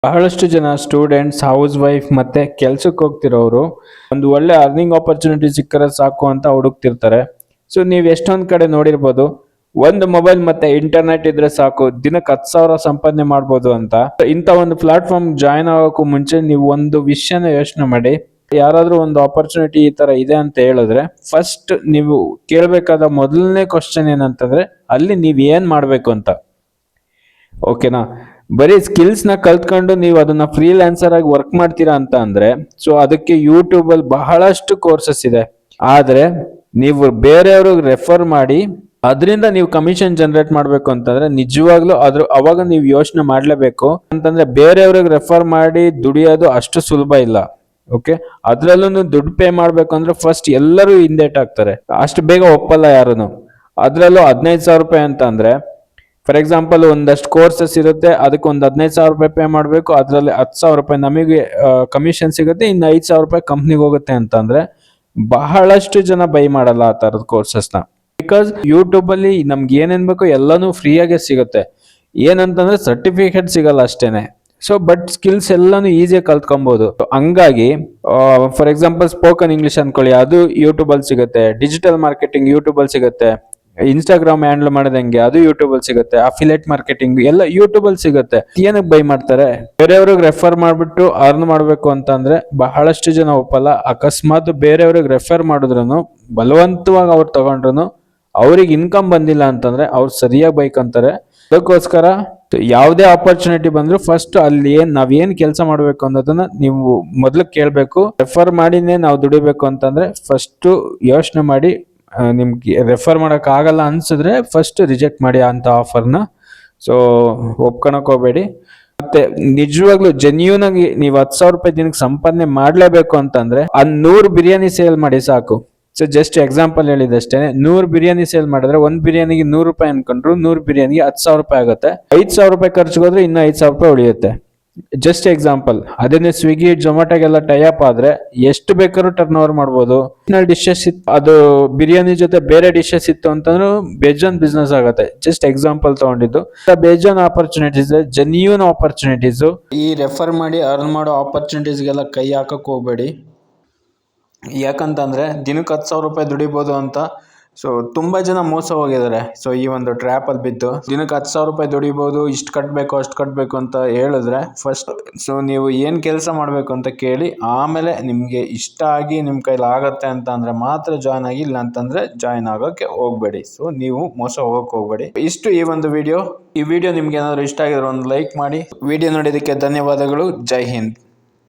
ಬಹಳಷ್ಟು ಜನ students, house wife ಮತ್ತೆ ಕೆಲ್ಸಕ್ಕೆ ಹೋಗ್ತಿರೋರು ಒಂದು ಒಳ್ಳೆ ಅರ್ನಿಂಗ್ ಆಪರ್ಚುನಿಟಿ ಸಿಕ್ಕರೆ ಸಾಕು ಅಂತ ಹುಡುಕ್ತಿರ್ತಾರೆ. ಸೊ ನೀವು ಎಷ್ಟೊಂದ್ ಕಡೆ ನೋಡಿರ್ಬೋದು, ಒಂದು ಮೊಬೈಲ್ ಮತ್ತೆ ಇಂಟರ್ನೆಟ್ ಇದ್ರೆ ಸಾಕು ದಿನಕ್ಕೆ 10,000 ಸಂಪಾದನೆ ಮಾಡ್ಬೋದು ಅಂತ. ಇಂಥ ಒಂದು ಪ್ಲಾಟ್ಫಾರ್ಮ್ ಜಾಯ್ನ್ ಆಗೋಕ್ಕೂ ಮುಂಚೆ ನೀವು ಒಂದು ವಿಷಯನ ಯೋಚನೆ ಮಾಡಿ. ಯಾರಾದ್ರೂ ಒಂದು ಆಪರ್ಚುನಿಟಿ ಈ ತರ ಇದೆ ಅಂತ ಹೇಳಿದ್ರೆ ಫಸ್ಟ್ ನೀವು ಕೇಳಬೇಕಾದ ಮೊದಲನೇ ಕ್ವಶನ್ ಏನಂತಂದ್ರೆ ಅಲ್ಲಿ ನೀವ್ ಏನ್ ಮಾಡ್ಬೇಕು ಅಂತ. ಓಕೆನಾ? ಬರೀ ಸ್ಕಿಲ್ಸ್ ನ ಕಲ್ತ್ಕೊಂಡು ನೀವು ಅದನ್ನ ಫ್ರೀಲಾನ್ಸರ್ ಆಗಿ ವರ್ಕ್ ಮಾಡ್ತೀರಾ ಅಂತ ಅಂದ್ರೆ ಸೊ ಅದಕ್ಕೆ ಯೂಟ್ಯೂಬ್ ಅಲ್ಲಿ ಬಹಳಷ್ಟು ಕೋರ್ಸಸ್ ಇದೆ. ಆದ್ರೆ ನೀವು ಬೇರೆಯವ್ರಿಗೆ ರೆಫರ್ ಮಾಡಿ ಅದರಿಂದ ನೀವು ಕಮಿಷನ್ ಜನರೇಟ್ ಮಾಡ್ಬೇಕು ಅಂತಂದ್ರೆ ನಿಜವಾಗ್ಲೂ ಅವಾಗ ನೀವು ಯೋಚನೆ ಮಾಡ್ಲೇಬೇಕು. ಅಂತಂದ್ರೆ ಬೇರೆಯವ್ರಿಗೆ ರೆಫರ್ ಮಾಡಿ ದುಡಿಯೋದು ಅಷ್ಟು ಸುಲಭ ಇಲ್ಲ. ಓಕೆ, ಅದ್ರಲ್ಲೂ ದುಡ್ಡು ಪೇ ಮಾಡ್ಬೇಕು ಅಂದ್ರೆ ಫಸ್ಟ್ ಎಲ್ಲರೂ ಹಿಂದೇಟ್ ಆಗ್ತಾರೆ, ಅಷ್ಟು ಬೇಗ ಒಪ್ಪಲ್ಲ ಯಾರನ್ನು. ಅದ್ರಲ್ಲೂ 15,000 ರೂಪಾಯಿ ಅಂತ ಅಂದ್ರೆ ಫಾರ್ ಎಕ್ಸಾಂಪಲ್ ಒಂದಷ್ಟು ಕೋರ್ಸಸ್ ಇರುತ್ತೆ, ಅದಕ್ಕೆ ಒಂದು 15,000 ರೂಪಾಯಿ ಪೇ ಮಾಡಬೇಕು, ಅದರಲ್ಲಿ 10,000 ರೂಪಾಯಿ ನಮಗೆ ಕಮಿಷನ್ ಸಿಗುತ್ತೆ, ಇನ್ನು 5,000 ರೂಪಾಯಿ ಕಂಪ್ನಿಗೆ ಹೋಗುತ್ತೆ ಅಂತಂದ್ರೆ ಬಹಳಷ್ಟು ಜನ ಬೈ ಮಾಡಲ್ಲ ಆ ತರದ ಕೋರ್ಸಸ್ನ. ಬಿಕಾಸ್ ಯೂಟ್ಯೂಬ್ ಅಲ್ಲಿ ನಮ್ಗೆ ಏನೇನ್ ಬೇಕೋ ಎಲ್ಲಾನು ಫ್ರೀಯಾಗೆ ಸಿಗುತ್ತೆ. ಏನಂತಂದ್ರೆ ಸರ್ಟಿಫಿಕೇಟ್ ಸಿಗಲ್ಲ ಅಷ್ಟೇನೆ. ಸೊ ಬಟ್ ಸ್ಕಿಲ್ಸ್ ಎಲ್ಲಾನು ಈಸಿಯಾಗಿ ಕಲ್ತ್ಕೊಬಹುದು. ಹಂಗಾಗಿ ಫಾರ್ ಎಕ್ಸಾಂಪಲ್ ಸ್ಪೋಕನ್ ಇಂಗ್ಲಿಷ್ ಅನ್ಕೊಳ್ಳಿ, ಅದು ಯೂಟ್ಯೂಬ್ ಅಲ್ಲಿ ಸಿಗುತ್ತೆ. ಡಿಜಿಟಲ್ ಮಾರ್ಕೆಟಿಂಗ್ ಯೂಟ್ಯೂಬ್ ಅಲ್ಲಿ ಸಿಗುತ್ತೆ. ಇನ್ಸ್ಟಾಗ್ರಾಮ್ ಹ್ಯಾಂಡಲ್ ಮಾಡೋದಂಗೆ ಅದು ಯೂಟ್ಯೂಬ್ ಅಲ್ಲಿ ಸಿಗುತ್ತೆ. ಅಫಿಲೇಟ್ ಮಾರ್ಕೆಟಿಂಗ್ ಎಲ್ಲ ಯೂಟ್ಯೂಬ್ ಅಲ್ಲಿ ಸಿಗುತ್ತೆ. ಏನಕ್ಕೆ ಬೈ ಮಾಡ್ತಾರೆ? ಬೇರೆಯವ್ರಿಗೆ ರೆಫರ್ ಮಾಡ್ಬಿಟ್ಟು ಅರ್ನ್ ಮಾಡ್ಬೇಕು ಅಂತಂದ್ರೆ ಬಹಳಷ್ಟು ಜನ ಒಪ್ಪಲ್ಲ. ಅಕಸ್ಮಾತ್ ಬೇರೆಯವ್ರಿಗೆ ರೆಫರ್ ಮಾಡಿದ್ರು ಬಲವಂತವಾಗಿ ಅವ್ರು ತಗೊಂಡ್ರು ಅವ್ರಿಗೆ ಇನ್ಕಮ್ ಬಂದಿಲ್ಲ ಅಂತಂದ್ರೆ ಅವ್ರು ಸರಿಯಾಗಿ ಬೈಕ್ ಅಂತಾರೆ. ಅದಕ್ಕೋಸ್ಕರ ಯಾವುದೇ ಆಪರ್ಚುನಿಟಿ ಬಂದ್ರು ಫಸ್ಟ್ ಅಲ್ಲಿ ನಾವೇನ್ ಕೆಲಸ ಮಾಡ್ಬೇಕು ಅನ್ನೋದನ್ನ ನೀವು ಮೊದ್ಲು ಕೇಳ್ಬೇಕು. ರೆಫರ್ ಮಾಡಿನೇ ನಾವು ದುಡಿಬೇಕು ಅಂತಂದ್ರೆ ಫಸ್ಟ್ ಯೋಚನೆ ಮಾಡಿ. ನಿಮ್ಗೆ ರೆಫರ್ ಮಾಡಕ್ ಆಗಲ್ಲ ಅನ್ಸಿದ್ರೆ ಫಸ್ಟ್ ರಿಜೆಕ್ಟ್ ಮಾಡಿ ಅಂತ ಆಫರ್ನ. ಸೊ ಒಪ್ಕೊಳಕ್ ಹೋಗ್ಬೇಡಿ. ಮತ್ತೆ ನಿಜವಾಗ್ಲೂ ಜೆನ್ಯೂನ್ ಆಗಿ ನೀವು 10,000 ರೂಪಾಯಿ ದಿನಕ್ಕೆ ಸಂಪಾದನೆ ಮಾಡ್ಲೇಬೇಕು ಅಂತಂದ್ರೆ 100 ಬಿರಿಯಾನಿ ಸೇಲ್ ಮಾಡಿ ಸಾಕು. ಸೊ ಜಸ್ಟ್ ಎಕ್ಸಾಂಪಲ್ ಹೇಳಿದಷ್ಟೇ, 100 ಬಿರಿಯಾನಿ ಸೇಲ್ ಮಾಡಿದ್ರೆ ಒಂದ್ ಬಿರಿಯಾನಿಗೆ 100 ರೂಪಾಯಿ ಅನ್ಕೊಂಡ್ರು 100 ಬಿರಿಯಾನಿಗೆ 10,000 ರೂಪಾಯಿ ಆಗುತ್ತೆ. 5,000 ರೂಪಾಯಿ ಖರ್ಚಿಗೆ ಹೋದ್ರೆ ಇನ್ನು 5,000 ರೂಪಾಯಿ ಉಳಿಯುತ್ತೆ. Just example. ಅದೇನೆ ಸ್ವಿಗ್ಗಿ ಜೊಮ್ಯಾಟೋಗೆಲ್ಲ ಟೈ ಅಪ್ ಆದ್ರೆ ಎಷ್ಟು ಬೇಕಾದ್ರೂ ಟರ್ನ್ ಓವರ್ ಮಾಡ್ಬೋದು. ಡಿಶಸ್ ಅದು ಬಿರಿಯಾನಿ ಜೊತೆ ಬೇರೆ ಡಿಶಸ್ ಇತ್ತು ಅಂತಂದ್ರೂ ಬೇಜಾನ್ ಬಿಸ್ನೆಸ್ ಆಗುತ್ತೆ. ಜಸ್ಟ್ ಎಕ್ಸಾಂಪಲ್ ತಗೊಂಡಿದ್ದು. ಬೇಜಾನ್ ಆಪರ್ಚುನಿಟೀಸ್, ಜೆನ್ಯೂನ್ ಆಪರ್ಚುನಿಟೀಸ್. ಈ ರೆಫರ್ ಮಾಡಿ ಅರ್ನ್ ಮಾಡೋ ಆಪರ್ಚುನಿಟೀಸ್ಗೆಲ್ಲ ಕೈ ಹಾಕಕ್ ಹೋಗ್ಬೇಡಿ. ಯಾಕಂತಂದ್ರೆ ದಿನಕ್ಕೆ 10,000 ರೂಪಾಯಿ ದುಡಿಬೋದು ಅಂತ ಸೊ ತುಂಬಾ ಜನ ಮೋಸ ಹೋಗಿದ್ದಾರೆ. ಸೊ ಈ ಒಂದು ಟ್ರ್ಯಾಪ್ ಅಲ್ಲಿ ಬಿದ್ದು ದಿನಕ್ಕೆ 10,000 ರೂಪಾಯಿ ದುಡಿಬಹುದು, ಇಷ್ಟು ಕಟ್ಬೇಕು ಅಷ್ಟು ಕಟ್ಬೇಕು ಅಂತ ಹೇಳಿದ್ರೆ ಫಸ್ಟ್ ಸೊ ನೀವು ಏನ್ ಕೆಲಸ ಮಾಡ್ಬೇಕು ಅಂತ ಕೇಳಿ ಆಮೇಲೆ ನಿಮ್ಗೆ ಇಷ್ಟ ಆಗಿ ನಿಮ್ ಕೈಲಿ ಆಗತ್ತೆ ಅಂತ ಅಂದ್ರೆ ಮಾತ್ರ ಜಾಯ್ನ್ ಆಗಿ, ಇಲ್ಲ ಅಂತಂದ್ರೆ ಜಾಯ್ನ್ ಆಗೋಕೆ ಹೋಗ್ಬೇಡಿ. ಸೊ ನೀವು ಮೋಸ ಹೋಗಕ್ ಹೋಗ್ಬೇಡಿ. ಇಷ್ಟು ಈ ಒಂದು ವಿಡಿಯೋ. ಈ ವಿಡಿಯೋ ನಿಮ್ಗೆ ಏನಾದ್ರು ಇಷ್ಟ ಆಗಿದ್ರೆ ಒಂದು ಲೈಕ್ ಮಾಡಿ. ವಿಡಿಯೋ ನೋಡಿದಕ್ಕೆ ಧನ್ಯವಾದಗಳು. ಜೈ ಹಿಂದ್.